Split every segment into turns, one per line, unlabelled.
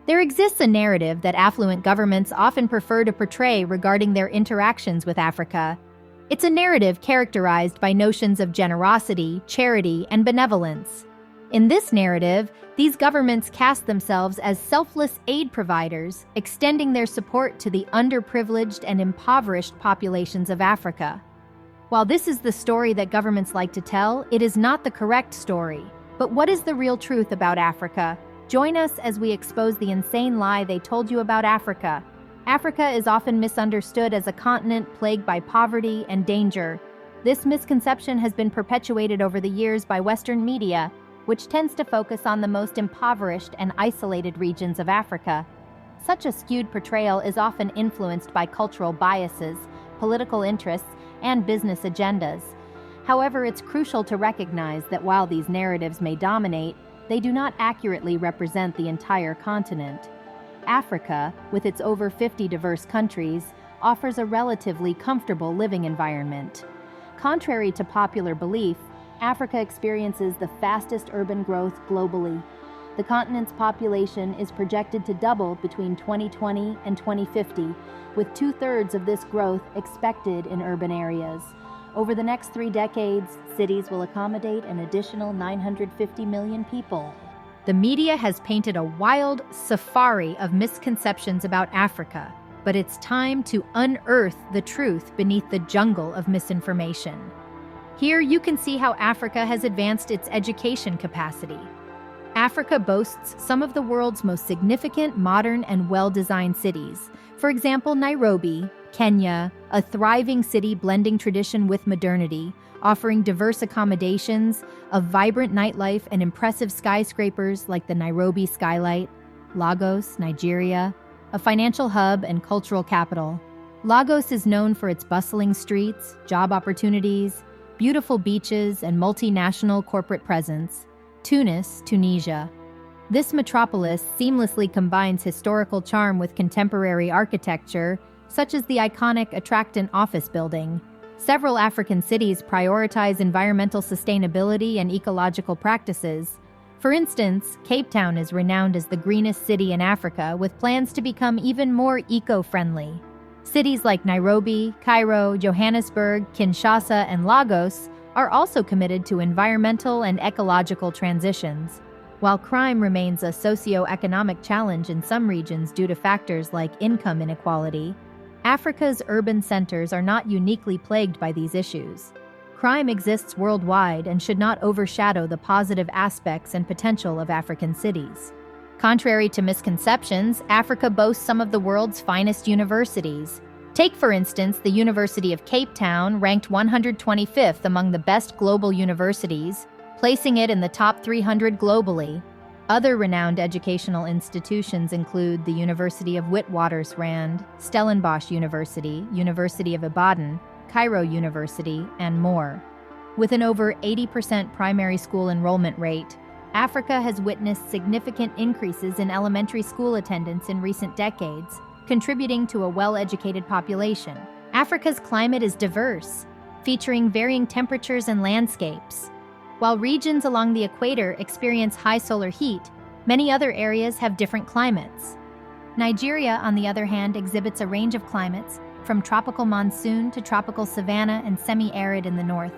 There exists a narrative that affluent governments often prefer to portray regarding their interactions with Africa. It's a narrative characterized by notions of generosity, charity, and benevolence. In this narrative, these governments cast themselves as selfless aid providers, extending their support to the underprivileged and impoverished populations of Africa. While this is the story that governments like to tell, it is not the correct story. But what is the real truth about Africa? Join us as we expose the insane lie they told you about Africa. Africa is often misunderstood as a continent plagued by poverty and danger. This misconception has been perpetuated over the years by Western media, which tends to focus on the most impoverished and isolated regions of Africa. Such a skewed portrayal is often influenced by cultural biases, political interests, and business agendas. However, it's crucial to recognize that while these narratives may dominate, they do not accurately represent the entire continent. Africa, with its over 50 diverse countries, offers a relatively comfortable living environment. Contrary to popular belief, Africa experiences the fastest urban growth globally. The continent's population is projected to double between 2020 and 2050, with 2/3 of this growth expected in urban areas. Over the next 3 decades, cities will accommodate an additional 950 million people. The media has painted a wild safari of misconceptions about Africa, but it's time to unearth the truth beneath the jungle of misinformation. Here you can see how Africa has advanced its education capacity. Africa boasts some of the world's most significant, modern, and well-designed cities. For example, Nairobi, Kenya, a thriving city blending tradition with modernity, offering diverse accommodations, a vibrant nightlife, and impressive skyscrapers like the Nairobi skylight. Lagos, Nigeria, a financial hub and cultural capital. Lagos is known for its bustling streets, job opportunities, beautiful beaches, and multinational corporate presence. Tunis, Tunisia. This metropolis seamlessly combines historical charm with contemporary architecture, such as the iconic Attractant office building. Several African cities prioritize environmental sustainability and ecological practices. For instance, Cape Town is renowned as the greenest city in Africa, with plans to become even more eco-friendly. Cities like Nairobi, Cairo, Johannesburg, Kinshasa, and Lagos are also committed to environmental and ecological transitions. While crime remains a socio-economic challenge in some regions due to factors like income inequality, Africa's urban centers are not uniquely plagued by these issues. Crime exists worldwide and should not overshadow the positive aspects and potential of African cities. Contrary to misconceptions, Africa boasts some of the world's finest universities. Take, for instance, the University of Cape Town, ranked 125th among the best global universities, placing it in the top 300 globally. Other renowned educational institutions include the University of Witwatersrand, Stellenbosch University, University of Ibadan, Cairo University, and more. With an over 80% primary school enrollment rate, Africa has witnessed significant increases in elementary school attendance in recent decades, contributing to a well-educated population. Africa's climate is diverse, featuring varying temperatures and landscapes. While regions along the equator experience high solar heat, many other areas have different climates. Nigeria, on the other hand, exhibits a range of climates, from tropical monsoon to tropical savanna and semi-arid in the north.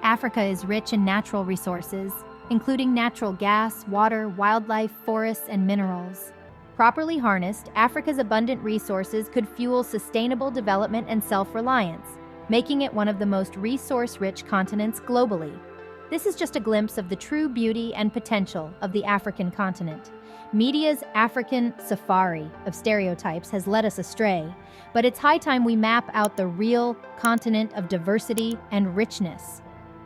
Africa is rich in natural resources, including natural gas, water, wildlife, forests, and minerals. Properly harnessed, Africa's abundant resources could fuel sustainable development and self-reliance, making it one of the most resource-rich continents globally. This is just a glimpse of the true beauty and potential of the African continent. Media's African safari of stereotypes has led us astray, but it's high time we map out the real continent of diversity and richness.